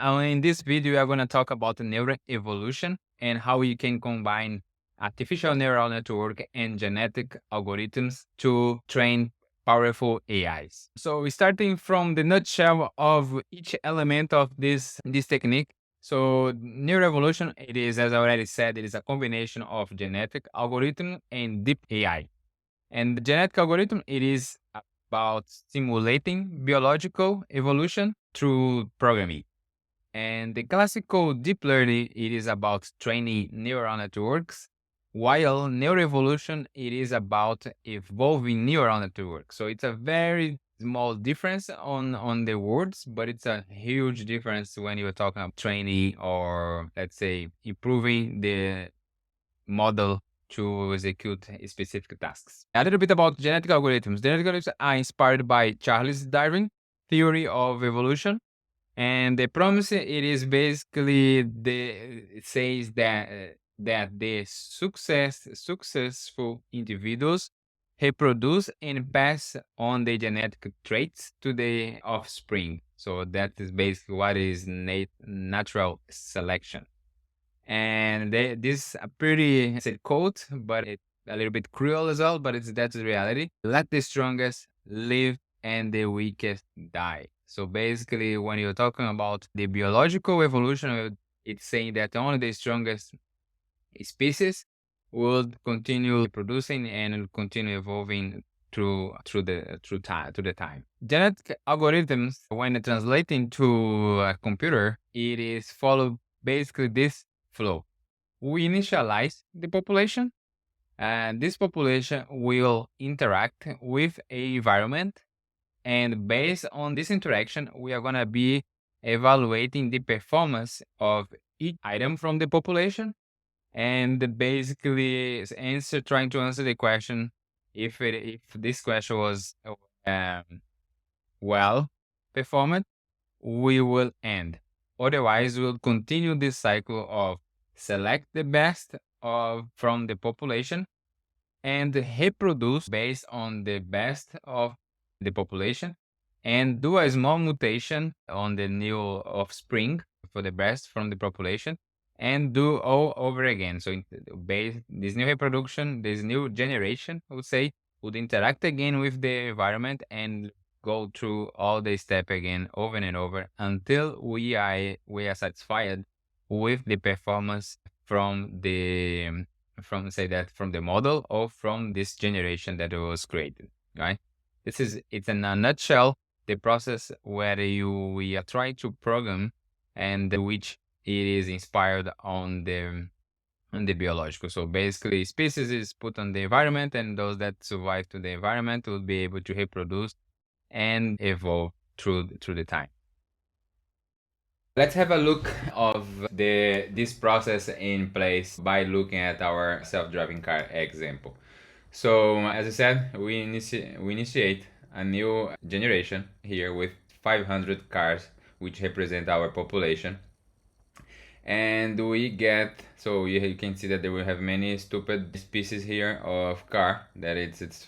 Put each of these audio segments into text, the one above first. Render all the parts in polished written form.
In this video, we are going to talk about the neuroevolution and how you can combine artificial neural network and genetic algorithms to train powerful AIs. So we're starting from the nutshell of each element of this technique. So neuroevolution, it is, as I already said, it is a combination of genetic algorithm and deep AI. And the genetic algorithm, it is about simulating biological evolution through programming. And the classical deep learning, it is about training neural networks, while neuroevolution, it is about evolving neural networks. So it's a very small difference on the words, but it's a huge difference when you're talking about training or, let's say, improving the model to execute specific tasks. A little bit about genetic algorithms. Genetic algorithms are inspired by Charles Darwin theory of evolution. And the promise, it is basically it says that the successful individuals reproduce and pass on the genetic traits to the offspring. So that is basically what is natural selection. And this a pretty said quote, but it's a little bit cruel as well. But that's the reality. Let the strongest live and the weakest die. So basically, when you're talking about the biological evolution, it's saying that only the strongest species will continue producing and will continue evolving through the time. Genetic algorithms, when translating to a computer, it is follow basically this flow. We initialize the population, and this population will interact with a environment, and based on this interaction, we are going to be evaluating the performance of each item from the population, and basically trying to answer the question if this question was um, well performed, we will end. Otherwise, we'll continue this cycle of select the best from the population and reproduce based on the best of the population and do a small mutation on the new offspring for the best from the population and do all over again. So this new reproduction, this new generation, I would say, would interact again with the environment and go through all the step again over and over until we are satisfied with the performance from the from the model or from this generation that was created, right? It's in a nutshell the process where we are trying to program and which it is inspired on the biological. So basically, species is put on the environment, and those that survive to the environment will be able to reproduce and evolve through the time. Let's have a look of this process in place by looking at our self-driving car example. So as I said, we initiate a new generation here with 500 cars, which represent our population. And we get, so you can see that they will have many stupid species here of car that it's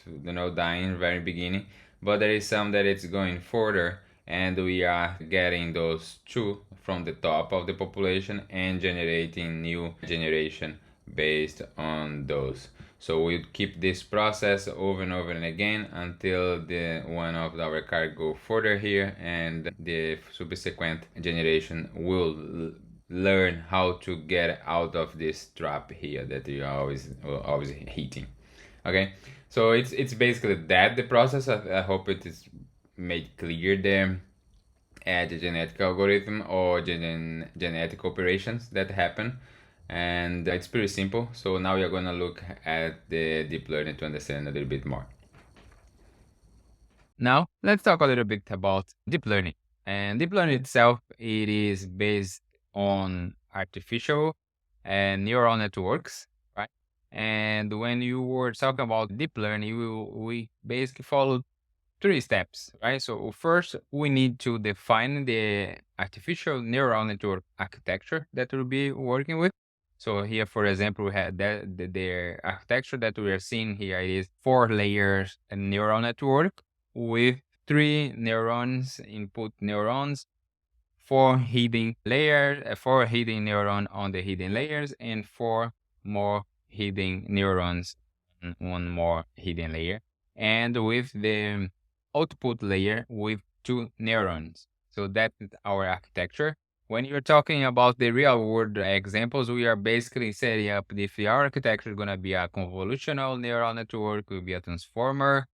dying very beginning, but there is some that it's going further, and we are getting those two from the top of the population and generating new generation based on those. So we keep this process over and over and again until the one of our car go further here, and the subsequent generation will learn how to get out of this trap here that you are always hitting. Okay, so it's basically that the process. I hope it is made clear the genetic algorithm or genetic operations that happen, and it's pretty simple. So now we are gonna look at the deep learning to understand a little bit more. Now let's talk a little bit about deep learning. And deep learning itself, it is based on artificial and neural networks, right? And when you were talking about deep learning, we basically followed 3 steps, right? So first, we need to define the artificial neural network architecture that we'll be working with. So here, for example, we have the architecture that we are seeing here is 4 layers a neural network with 3 neurons, input neurons, 4 hidden layers, 4 hidden neuron on the hidden layers, and 4 more hidden neurons on one more hidden layer, and with the output layer with 2 neurons. So that is our architecture. When you're talking about the real world examples, we are basically setting up if our architecture is going to be a convolutional neural network, will be a transformer,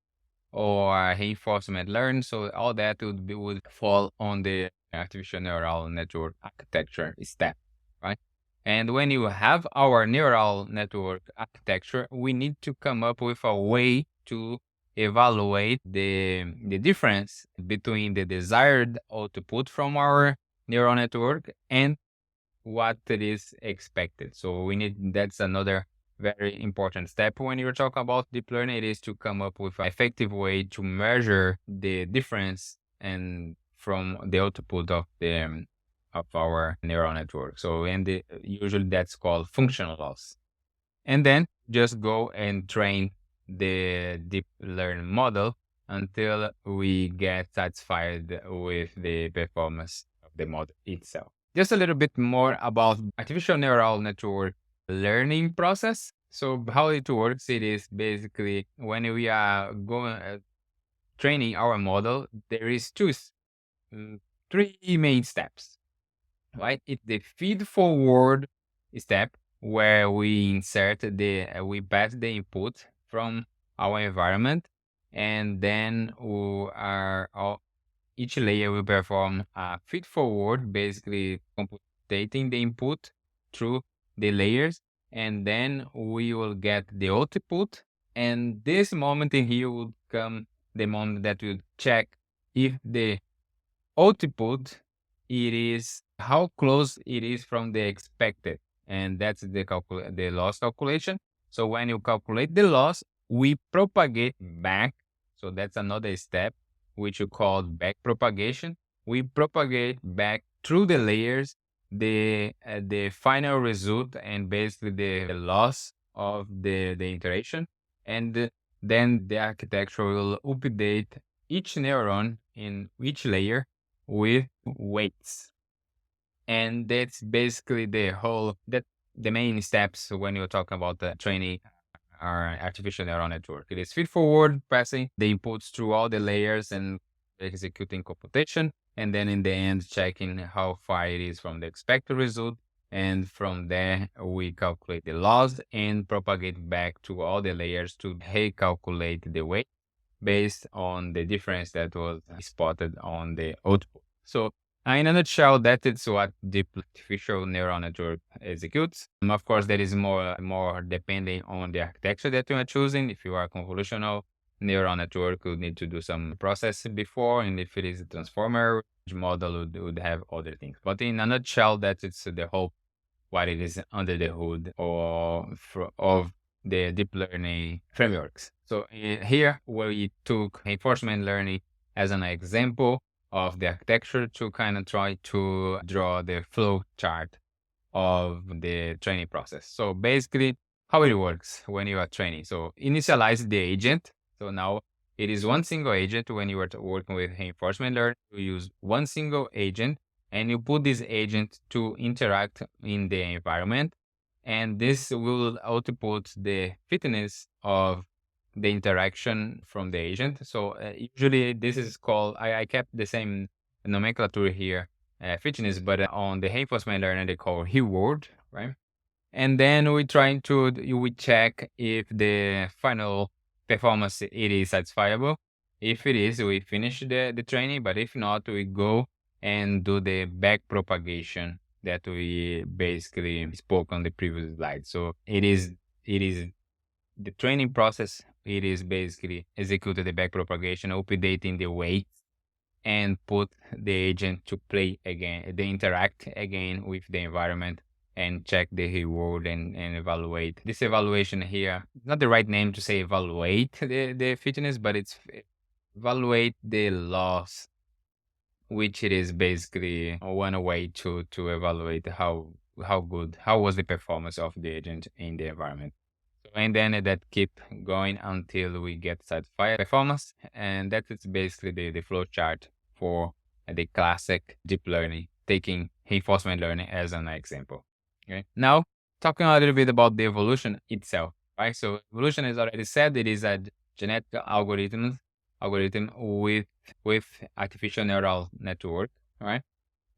or reinforcement learn. So all that would fall on the artificial neural network architecture step, right? And when you have our neural network architecture, we need to come up with a way to evaluate the difference between the desired output from our neural network and what it is expected. So we need, that's another very important step when you're talking about deep learning. It is to come up with an effective way to measure the difference and from the output of the of our neural network. So usually that's called functional loss. And then just go and train the deep learning model until we get satisfied with the performance of the model itself. Just a little bit more about artificial neural network learning process. So how it works, it is basically when we are going training our model, there is three main steps, right? It's the feed forward step where we insert we pass the input from our environment, and then each layer will perform a feed forward, basically computing the input through the layers, and then we will get the output. And this moment in here would come the moment that we'll check if the output, it is how close it is from the expected, and that's the loss calculation. So when you calculate the loss, we propagate back. So that's another step which you call back propagation. We propagate back through the layers the final result and basically the loss of the iteration, and then the architecture will update each neuron in each layer with weights. And that's basically the main steps when you're talking about the training our artificial neural network. It is feed forward, passing the inputs through all the layers and executing computation, and then in the end checking how far it is from the expected result. And from there, we calculate the loss and propagate back to all the layers to recalculate the weight based on the difference that was spotted on the output. So in a nutshell, that is what deep artificial neural network executes. Of course, that is more depending on the architecture that you are choosing. If you are convolutional neural network, you need to do some process before, and if it is a transformer model, would have other things. But in a nutshell, that is the whole what it is under the hood of the deep learning frameworks. So here we took reinforcement learning as an example of the architecture to kind of try to draw the flow chart of the training process. So basically how it works when you are training. So initialize the agent. So now it is one single agent. When you are working with reinforcement learning, you use one single agent and you put this agent to interact in the environment. And this will output the fitness of the interaction from the agent. So usually this is called, I kept the same nomenclature here, fitness, but on the reinforcement learning, they call reward, right? And then we check if the final performance, it is satisfiable. If it is, we finish the training, but if not, we go and do the back propagation that we basically spoke on the previous slide. So it is the training process. It is basically executed the back propagation, updating the weights, and put the agent to play again, they interact again with the environment and check the reward and evaluate. This evaluation here, not the right name to say evaluate the fitness, but it's evaluate the loss, which it is basically one way to evaluate how was the performance of the agent in the environment. And then that keep going until we get satisfied performance. And that is basically the flow chart for the classic deep learning taking reinforcement learning as an example. Okay. Now, talking a little bit about the evolution itself, right? So evolution, as already said, it is a genetic algorithm with artificial neural network, right?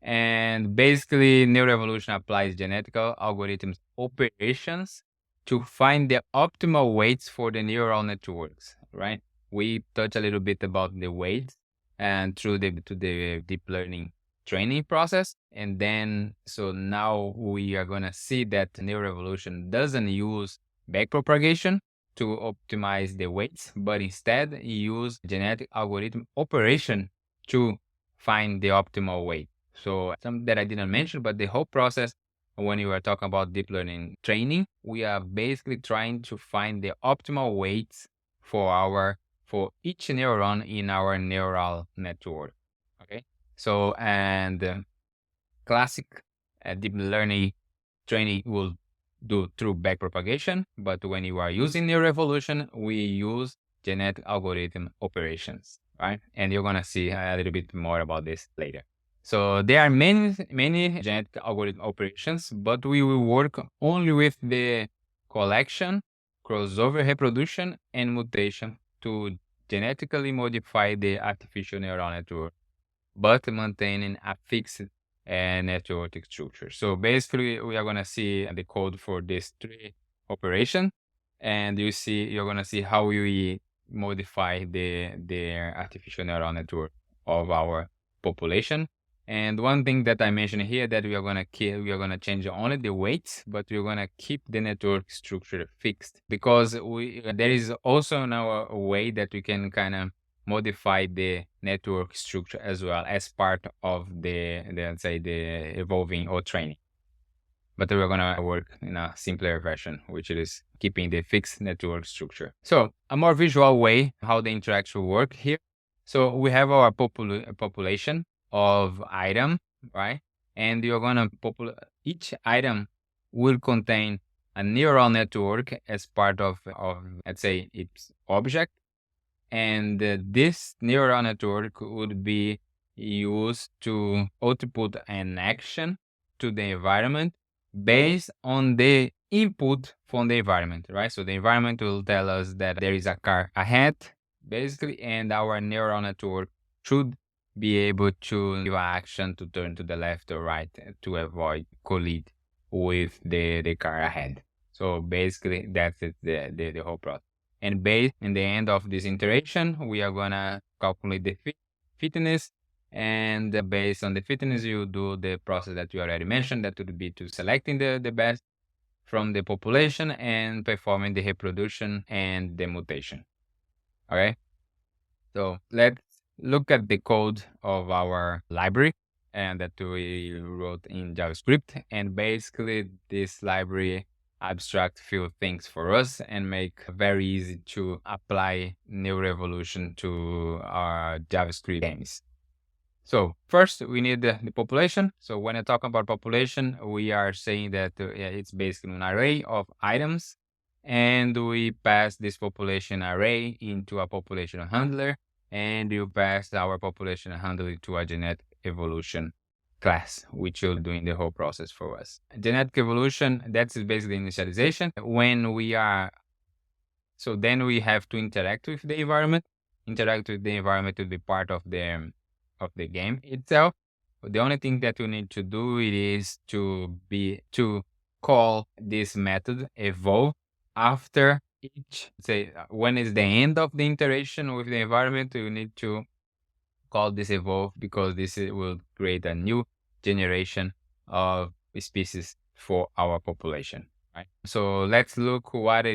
And basically, neuroevolution applies genetic algorithms operations to find the optimal weights for the neural networks, right? We touch a little bit about the weights and through the deep learning training process. And then, so now we are going to see that neuroevolution doesn't use backpropagation to optimize the weights, but instead use genetic algorithm operation to find the optimal weight. So something that I didn't mention, but the whole process when you are talking about deep learning training, we are basically trying to find the optimal weights for each neuron in our neural network. Okay. So and classic deep learning training will do through backpropagation, but when you are using Neuroevolution, we use genetic algorithm operations, right? And you're gonna see a little bit more about this later. So there are many genetic algorithm operations, but we will work only with the collection, crossover reproduction, and mutation to genetically modify the artificial neural network, but maintaining a fixed network structure. So basically, we are gonna see the code for these three operations, and you're gonna see how we modify the artificial neural network of our population. And one thing that I mentioned here that we are gonna change only the weights, but we're gonna keep the network structure fixed because there is also now a way that we can kind of modify the network structure as well as part of the let's say the evolving or training. But we're gonna work in a simpler version, which is keeping the fixed network structure. So a more visual way how the interaction will work here. So we have our population of item, right? And you're gonna each item will contain a neural network as part of let's say its object, and this neural network would be used to output an action to the environment based on the input from the environment, right? So the environment will tell us that there is a car ahead, basically, and our neural network should be able to give an action to turn to the left or right to avoid collide with the car ahead. So basically, that's it, the whole process. And based in the end of this iteration, we are gonna calculate the fitness. And based on the fitness, you do the process that you already mentioned. That would be to selecting the best from the population and performing the reproduction and the mutation. Okay. So let's look at the code of our library and that we wrote in JavaScript. And basically, this library abstract few things for us and make very easy to apply Neuroevolution to our JavaScript games. So first we need the population. So when I talk about population, we are saying that it's basically an array of items, and we pass this population array into a population handler, and you pass our population handler to a genetic evolution class, which will doing the whole process for us. Genetic evolution, that's basically initialization. So then we have to interact with the environment. Interact with the environment to be part of the game itself. But the only thing that we need to do it is to call this method evolve after each, say, when is the end of the interaction with the environment, we need to call this evolve because this will create a new generation of species for our population. Right. So let's look what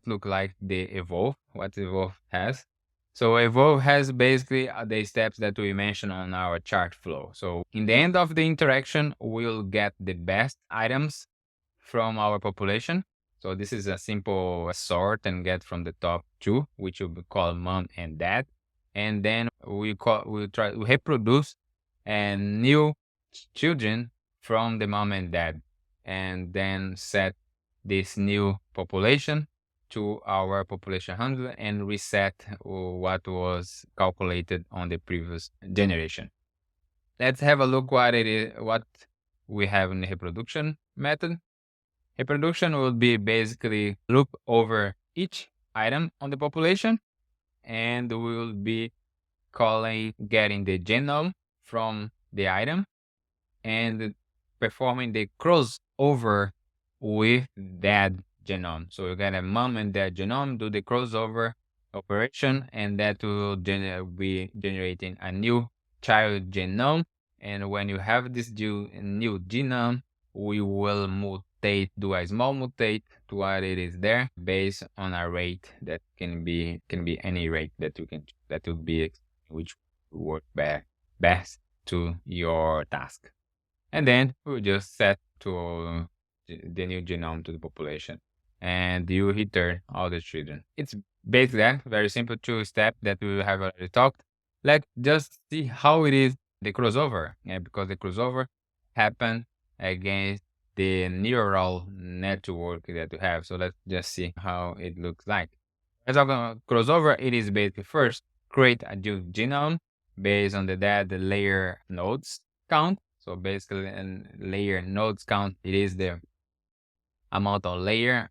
look like the evolve, what evolve has. So evolve has basically the steps that we mentioned on our chart flow. So in the end of the interaction, we'll get the best items from our population. So this is a simple sort and get from the top two, which will be called mom and dad. And then we try to reproduce and new children from the mom and dad, and then set this new population to our population handler and reset what was calculated on the previous generation. Let's have a look what it is, what we have in the reproduction method. Reproduction will be basically loop over each item on the population, and we will be calling getting the genome from the item and performing the crossover with that genome. So you get a mom and dad genome, do the crossover operation, and that will be generating a new child genome. And when you have this new genome, we will mutate, do a small mutate to what it is there based on a rate that can be any rate that you can, that will be which work best to your task. And then we just set to the new genome to the population, and you return all the children. It's basically that very simple two-step that we have already talked. Let's just see how it is the crossover, because the crossover happen against the neural network that we have. So let's just see how it looks like. As of crossover, it is basically first create a new genome based on the data layer nodes count. So basically, in layer nodes count, it is the amount of layer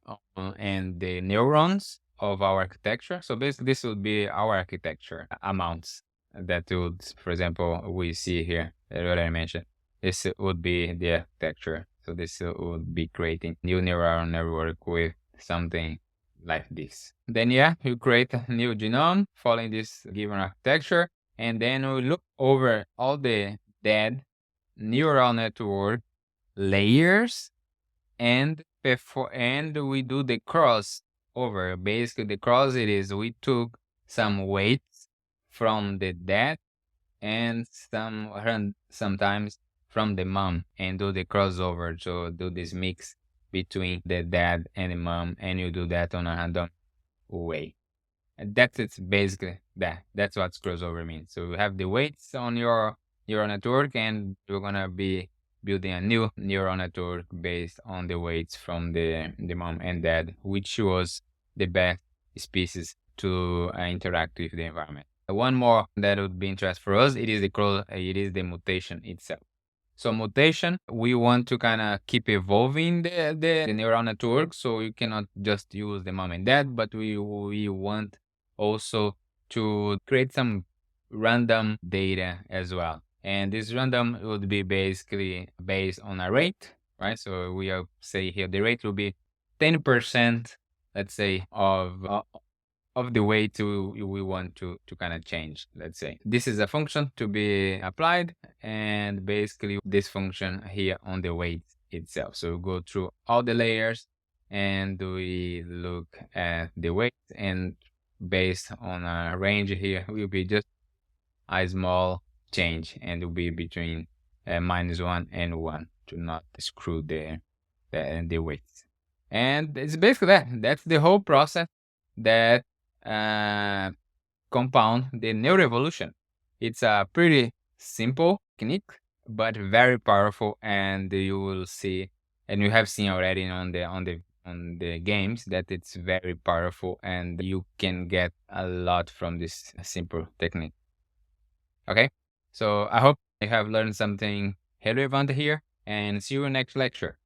and the neurons of our architecture. So basically, this would be our architecture amounts that would, for example, we see here, what I mentioned. This would be the architecture. So this would be creating new neural network with something like this. Then yeah, you create a new genome following this given architecture, and then we look over all the dead neural network layers, and we do the cross over. Basically, the cross it is we took some weights from the dad and sometimes from the mom and do the crossover. So do this mix between the dad and the mom, and you do that on a random way. And that's it's basically that. That's what crossover means. So you have the weights on your neural network, and you're gonna be building a new neural network based on the weights from the mom and dad, which was the best species to interact with the environment. One more that would be interest for us, it is the mutation itself. So mutation, we want to kind of keep evolving the neural network. So you cannot just use the mom and dad, but we want also to create some random data as well. And this random would be basically based on a rate, right? So we say here the rate will be 10%, let's say, of the way we want to kind of change. Let's say this is a function to be applied, and basically this function here on the weight itself. So we go through all the layers and we look at the weight, and based on a range here will be just a small change, and it will be between -1 and 1 to not screw the weights. And it's basically that. That's the whole process that compound the neuroevolution. It's a pretty simple technique, but very powerful, and you will see, and you have seen already on the games, that it's very powerful, and you can get a lot from this simple technique. Okay, so I hope you have learned something relevant here, and see you next lecture.